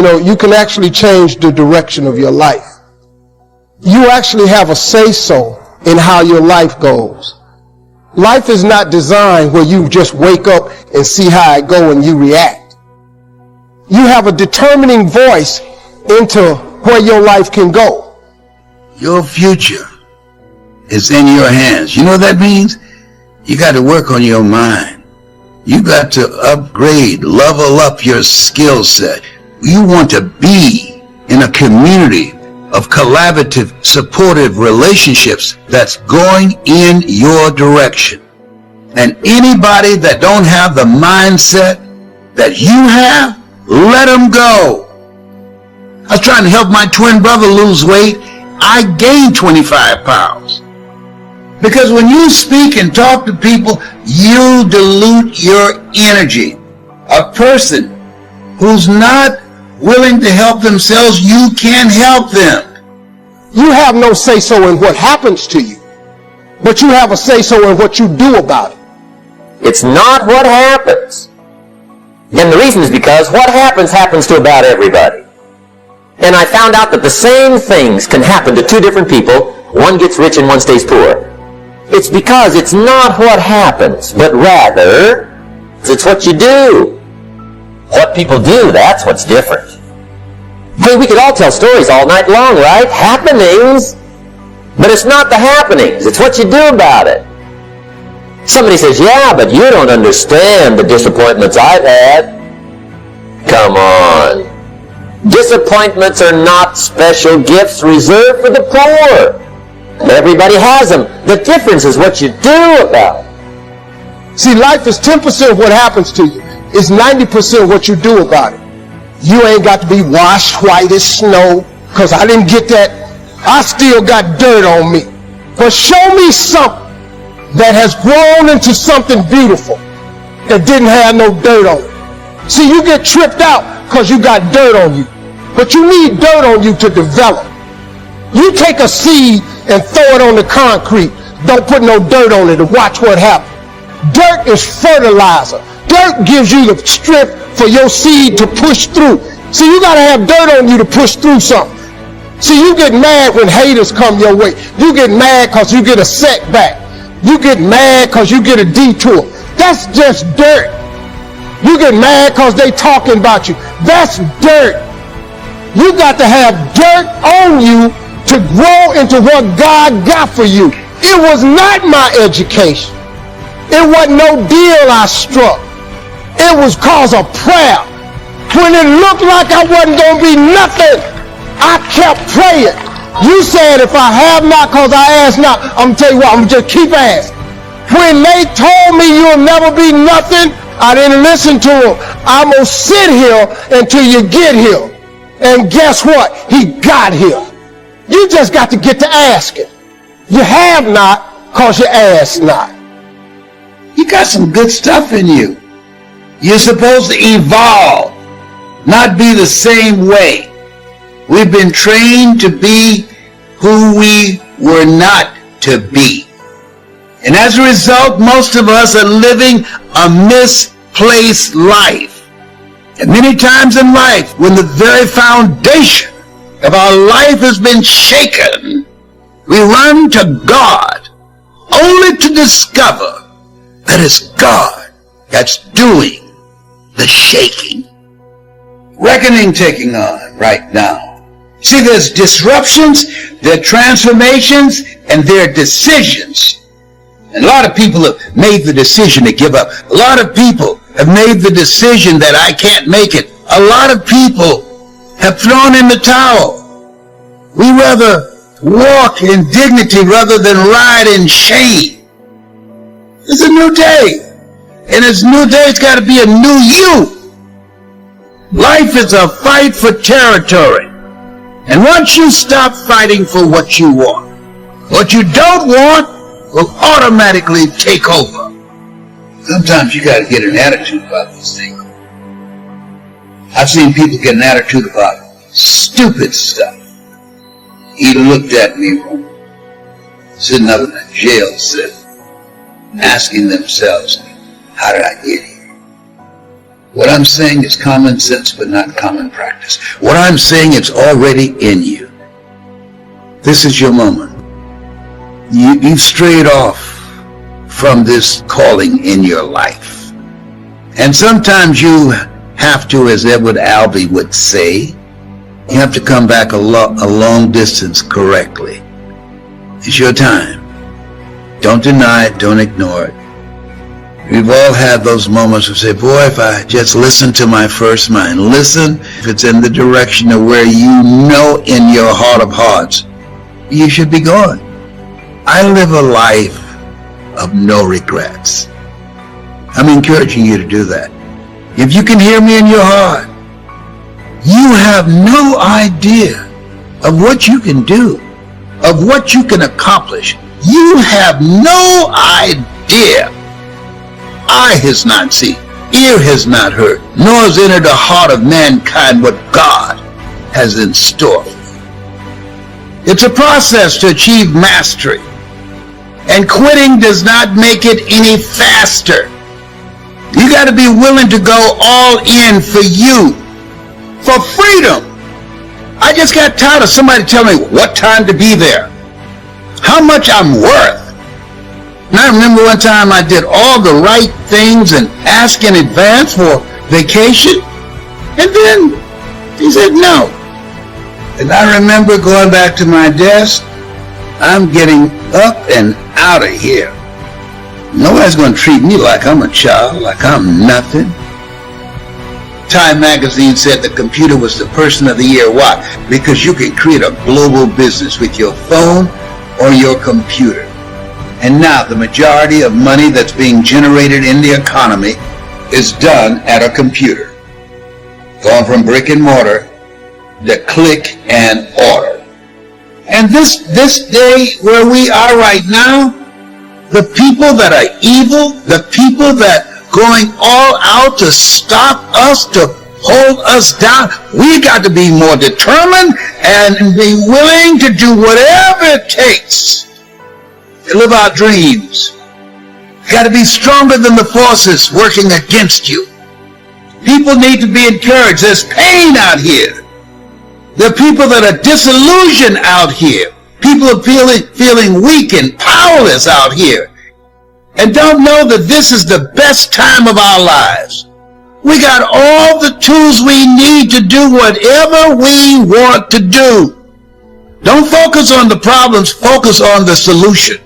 you can actually change the direction of your life. You actually have a say-so in how your life goes. Life is not designed where you just wake up and see how it go and you react. You have a determining voice into where your life can go. Your future is in your hands. You know what that means? You got to work on your mind. You got to upgrade, level up your skill set. You want to be in a community of collaborative, supportive relationships that's going in your direction. And anybody that don't have the mindset that you have, let them go. I was trying to help my twin brother lose weight. I gained 25 pounds. Because when you speak and talk to people, you dilute your energy. A person who's not willing to help themselves, you can't help them. You have no say-so in what happens to you, but you have a say-so in what you do about it. It's not what happens. And the reason is because what happens to about everybody. And I found out that the same things can happen to two different people. One gets rich and one stays poor. It's because it's not what happens, but rather, it's what you do. What people do, that's what's different. Hey, we could all tell stories all night long, right? Happenings. But it's not the happenings, it's what you do about it. Somebody says, yeah, but you don't understand the disappointments I've had. Come on. Disappointments are not special gifts reserved for the poor. Everybody has them. The difference is what you do about it. See, life is 10% of what happens to you. It's 90% of what you do about it. You ain't got to be washed white as snow, because I didn't get that. I still got dirt on me. But show me something that has grown into something beautiful that didn't have no dirt on it. See, you get tripped out because you got dirt on you. But you need dirt on you to develop. You take a seed and throw it on the concrete. Don't put no dirt on it and watch what happens. Dirt is fertilizer. Dirt gives you the strength for your seed to push through. See, you got to have dirt on you to push through something. See, you get mad when haters come your way. You get mad because you get a setback. You get mad because you get a detour. That's just dirt. You get mad because they talking about you. That's dirt. You got to have dirt on you to grow into what God got for you. It was not my education. It wasn't no deal I struck. It was cause of prayer. When it looked like I wasn't going to be nothing, I kept praying. You said if I have not cause I ask not, I'm going to tell you what, I'm going to just keep asking. When they told me you'll never be nothing, I didn't listen to them. I'm going to sit here until you get here. And guess what? He got here. You just got to get to asking. You have not cause you ask not. You got some good stuff in you. You're supposed to evolve, not be the same way. We've been trained to be who we were not to be. And as a result, most of us are living a misplaced life. And many times in life, when the very foundation of our life has been shaken, we run to God only to discover that it's God that's doing the shaking. Reckoning taking on right now. See, there's disruptions, there are transformations, and there are decisions. And a lot of people have made the decision to give up. A lot of people have made the decision that I can't make it. A lot of people have thrown in the towel. We rather walk in dignity rather than ride in shame. It's a new day. And this new day, it's got to be a new you. Life is a fight for territory. And once you stop fighting for what you want, what you don't want will automatically take over. Sometimes you got to get an attitude about this thing. I've seen people get an attitude about stupid stuff. He looked at me sitting up in a jail cell, asking themselves, how did I get here? What I'm saying is common sense, but not common practice. What I'm saying is already in you. This is your moment. You've strayed off from this calling in your life. And sometimes you have to, as Edward Albee would say, you have to come back a long distance correctly. It's your time. Don't deny it. Don't ignore it. We've all had those moments where we say, boy, if I just listen to my first mind, listen if it's in the direction of where you know in your heart of hearts, you should be going. I live a life of no regrets. I'm encouraging you to do that. If you can hear me in your heart, you have no idea of what you can do, of what you can accomplish. You have no idea. Eye has not seen, ear has not heard, nor has entered the heart of mankind what God has in store for you. It's a process to achieve mastery, and quitting does not make it any faster. You got to be willing to go all in for you, for freedom. I just got tired of somebody telling me what time to be there, how much I'm worth. And I remember one time I did all the right things and asked in advance for vacation, and then he said no. And I remember going back to my desk, I'm getting up and out of here. Nobody's going to treat me like I'm a child, like I'm nothing. Time magazine said the computer was the person of the year. Why? Because you can create a global business with your phone or your computer. And now the majority of money that's being generated in the economy is done at a computer. Going from brick and mortar to click and order. And this day where we are right now, the people that are evil, the people that going all out to stop us, to hold us down, we got to be more determined and be willing to do whatever it takes to live our dreams. You got to be stronger than the forces working against you. People need to be encouraged. There's pain out here. There are people that are disillusioned out here. People are feeling weak and powerless out here and don't know that this is the best time of our lives. We got all the tools we need to do whatever we want to do. Don't focus on the problems, focus on the solution.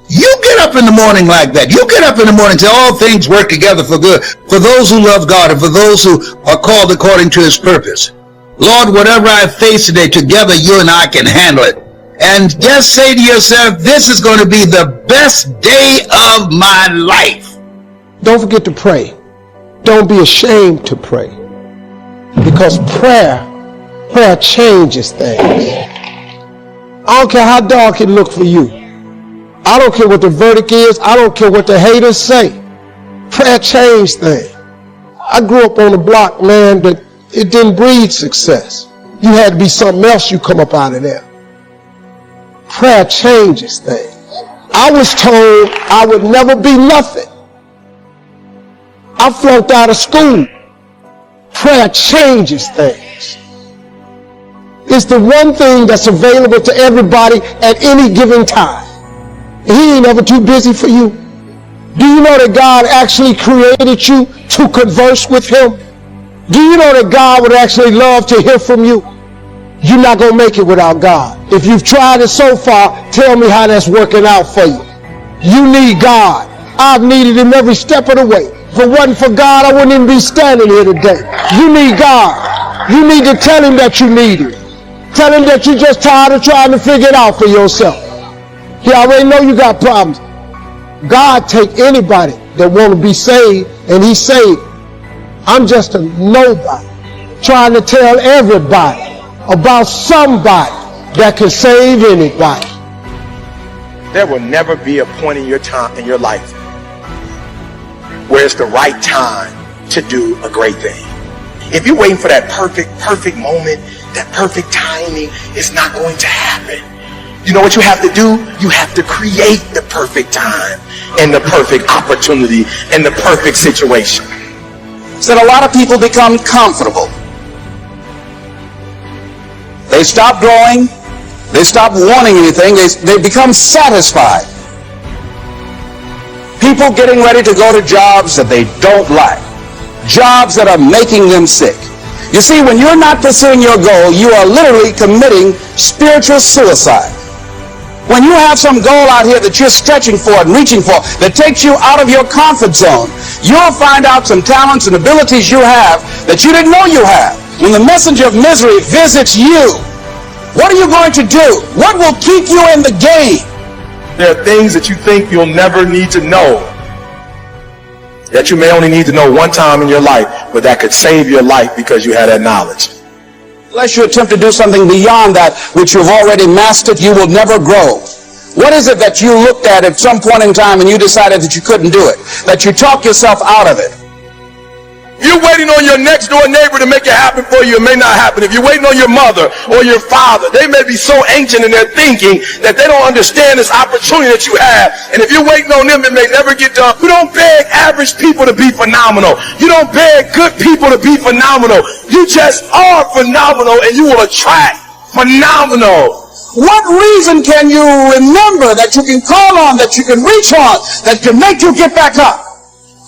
You get up in the morning like that. You get up in the morning and say all things work together for good, for those who love God and for those who are called according to his purpose. Lord, whatever I face today, together you and I can handle it. And just say to yourself, this is going to be the best day of my life. Don't forget to pray. Don't be ashamed to pray. Because prayer changes things. I don't care how dark it looks for you. I don't care what the verdict is. I don't care what the haters say. Prayer changed things. I grew up on a block, man, that it didn't breed success. You had to be something else you come up out of there. Prayer changes things. I was told I would never be nothing. I flunked out of school. Prayer changes things. It's the one thing that's available to everybody at any given time. He ain't ever too busy for you. Do you know that God actually created you to converse with him? Do you know that God would actually love to hear from you? You're not going to make it without God. If you've tried it so far, tell me how that's working out for you. You need God. I've needed him every step of the way. If it wasn't for God, I wouldn't even be standing here today. You need God. You need to tell him that you need him. Tell him that you're just tired of trying to figure it out for yourself. He already know you got problems. God take anybody that want to be saved, and he saved. I'm just a nobody trying to tell everybody about somebody that can save anybody. There will never be a point in your life where it's the right time to do a great thing. If you're waiting for that perfect moment, that perfect timing, it's not going to happen. You know what you have to do? You have to create the perfect time and the perfect opportunity and the perfect situation. said a lot of people become comfortable. They stop growing. They stop wanting anything. They become satisfied. People getting ready to go to jobs that they don't like. Jobs that are making them sick. You see, when you're not pursuing your goal, you are literally committing spiritual suicide. When you have some goal out here that you're stretching for and reaching for that takes you out of your comfort zone, you'll find out some talents and abilities you have that you didn't know you have. When the messenger of misery visits you, what are you going to do? What will keep you in the game? There are things that you think you'll never need to know, that you may only need to know one time in your life, but that could save your life because you had that knowledge. Unless you attempt to do something beyond that which you've already mastered, you will never grow. What is it that you looked at some point in time and you decided that you couldn't do it? That you talk yourself out of it? You're waiting on your next door neighbor to make it happen for you. It may not happen. If you're waiting on your mother or your father, they may be so ancient in their thinking that they don't understand this opportunity that you have. And if you're waiting on them, it may never get done. You don't beg average people to be phenomenal. You don't beg good people to be phenomenal. You just are phenomenal, and you will attract phenomenal. What reason can you remember that you can call on, that you can reach on, that can make you get back up?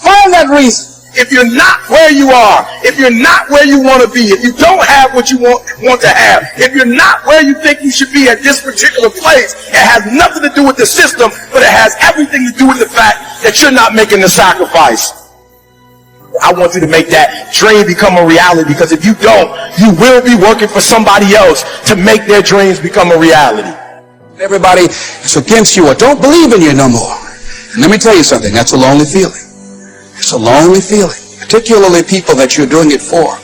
Find that reason. If you're not where you are, if you're not where you want to be, if you don't have what you want to have, if you're not where you think you should be at this particular place, it has nothing to do with the system, but it has everything to do with the fact that you're not making the sacrifice. I want you to make that dream become a reality, because if you don't, you will be working for somebody else to make their dreams become a reality. Everybody is against you or don't believe in you no more. And let me tell you something, that's a lonely feeling. It's a lonely feeling, particularly people that you're doing it for.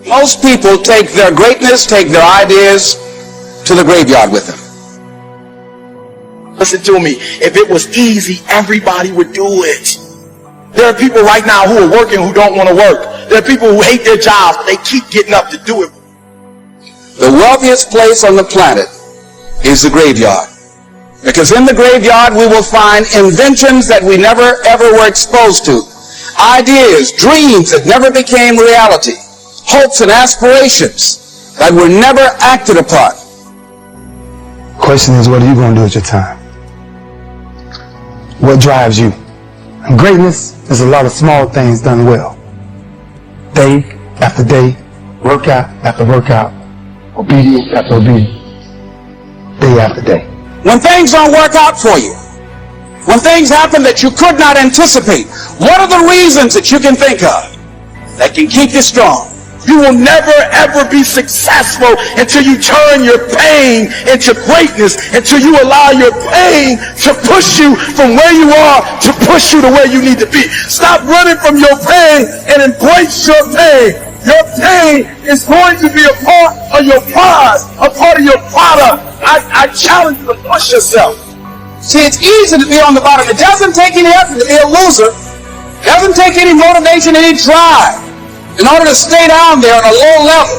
Most people take their greatness, take their ideas to the graveyard with them. Listen to me. If it was easy, everybody would do it. There are people right now who are working who don't want to work. There are people who hate their jobs, but they keep getting up to do it. The wealthiest place on the planet is the graveyard. Because in the graveyard we will find inventions that we never ever were exposed to. Ideas, dreams that never became reality. Hopes and aspirations that were never acted upon. Question is, what are you going to do with your time? What drives you? And greatness is a lot of small things done well. Day after day, workout after workout, obedience after obedience, day after day. When things don't work out for you, when things happen that you could not anticipate, what are the reasons that you can think of that can keep you strong? You will never ever be successful until you turn your pain into greatness, until you allow your pain to push you from where you are to push you to where you need to be. Stop running from your pain and embrace your pain. Your pain is going to be a part of your prize, a part of your product. I challenge you to push yourself. See, it's easy to be on the bottom. It doesn't take any effort to be a loser. It doesn't take any motivation, any drive in order to stay down there on a low level.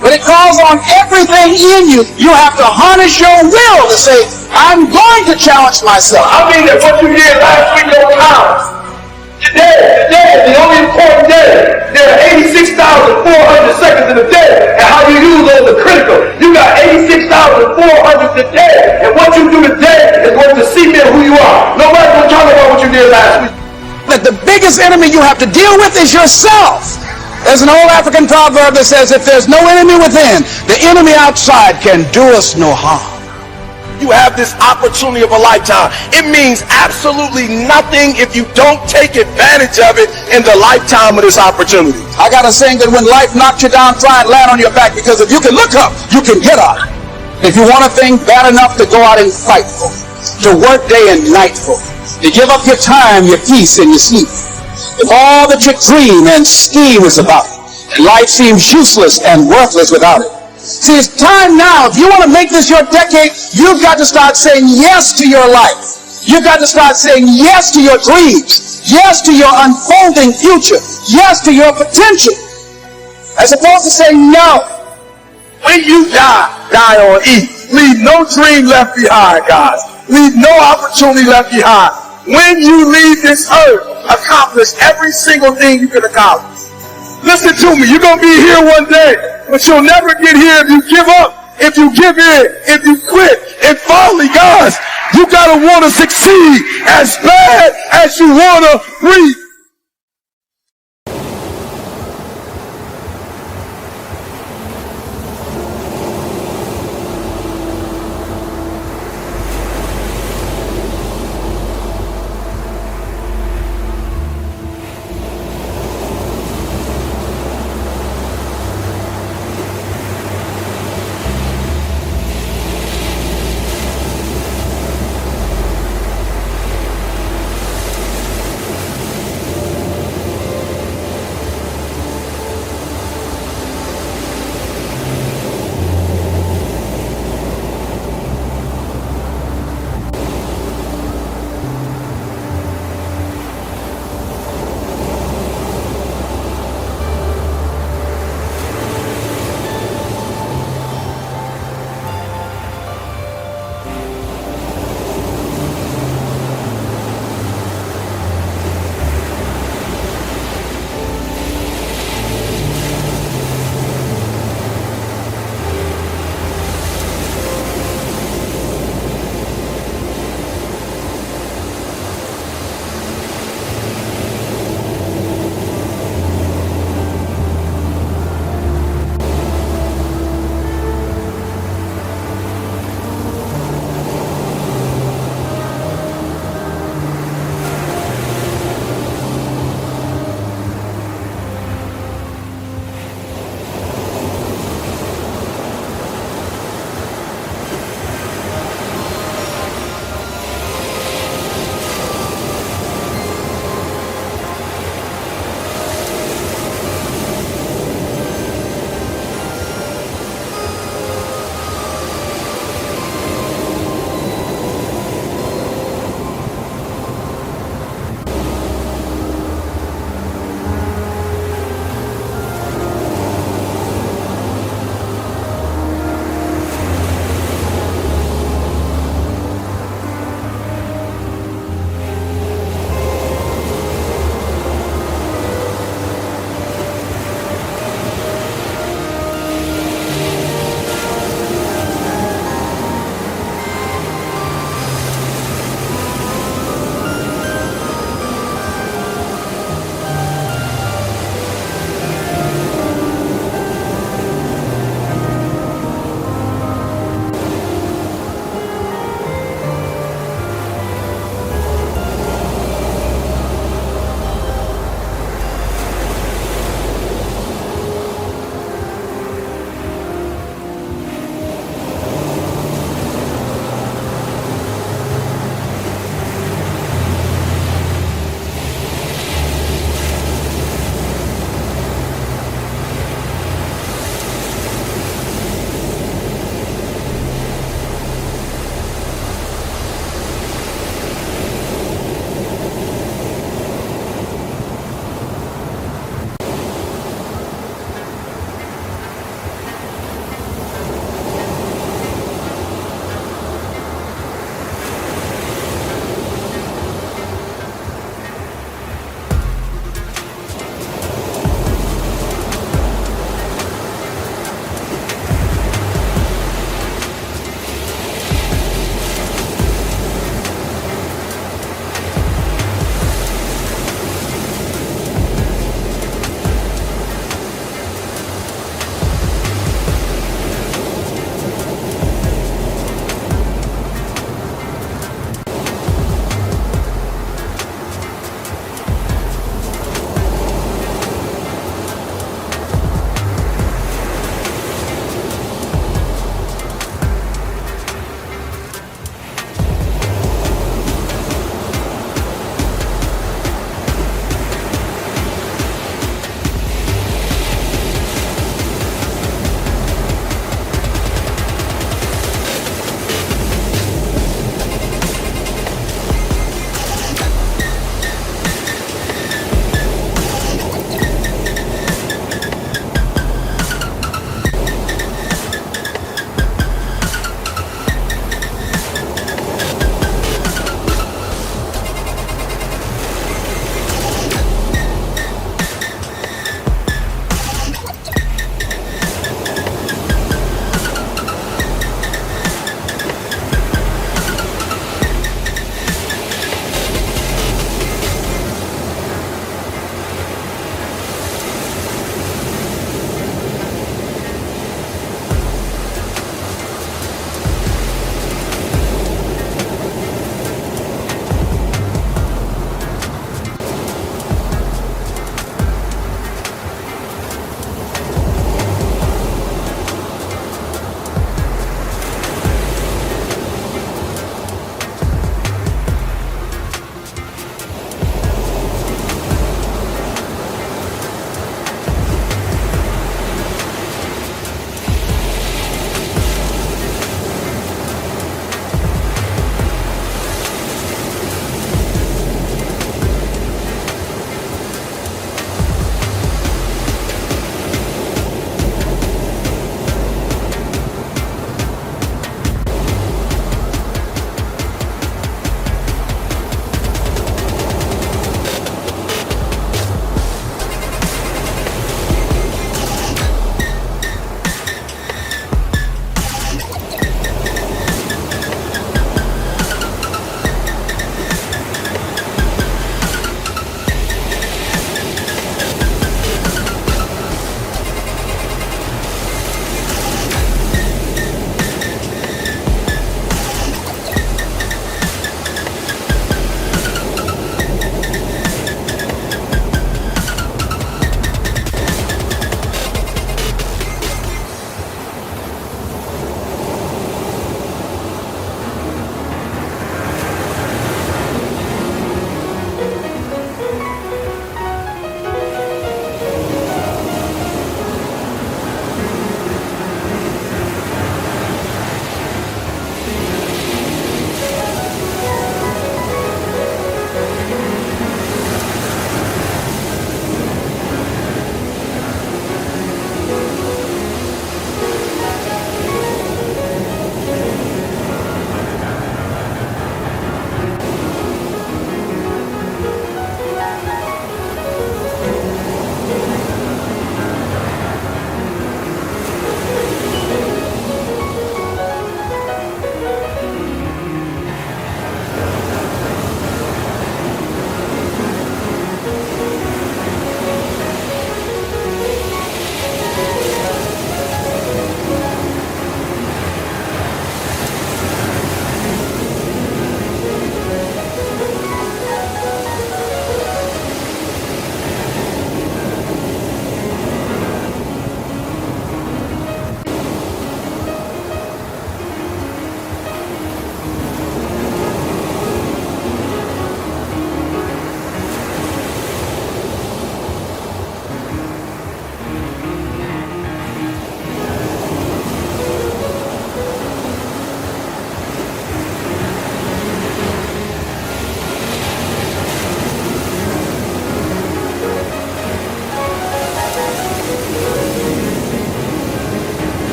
But it calls on everything in you. You have to harness your will to say, I'm going to challenge myself. I mean that what you did last week don't count. Today is the only important day. There are 86,400 seconds in a day, and how you use those are critical. You got 86,400 today, and what you do today is going to cement who you are. Nobody's going to talk about what you did last week. But the biggest enemy you have to deal with is yourself. There's an old African proverb that says, if there's no enemy within, the enemy outside can do us no harm. You have this opportunity of a lifetime. It means absolutely nothing if you don't take advantage of it in the lifetime of this opportunity. I got a saying that when life knocks you down, try and land on your back, because if you can look up, you can get up. If you want a thing bad enough to go out and fight for, to work day and night for, to give up your time, your peace, and your sleep, if all that you dream and scheme is about it, and life seems useless and worthless without it. See, it's time now. If you want to make this your decade, you've got to start saying yes to your life. You've got to start saying yes to your dreams, yes to your unfolding future, yes to your potential, as opposed to saying no. When you die on E. Leave no dream left behind, guys. Leave no opportunity left behind. When you leave this earth, accomplish every single thing you can accomplish. Listen to me. You're going to be here one day, but you'll never get here if you give up, if you give in, if you quit. And finally, guys, you got to want to succeed as bad as you want to reach.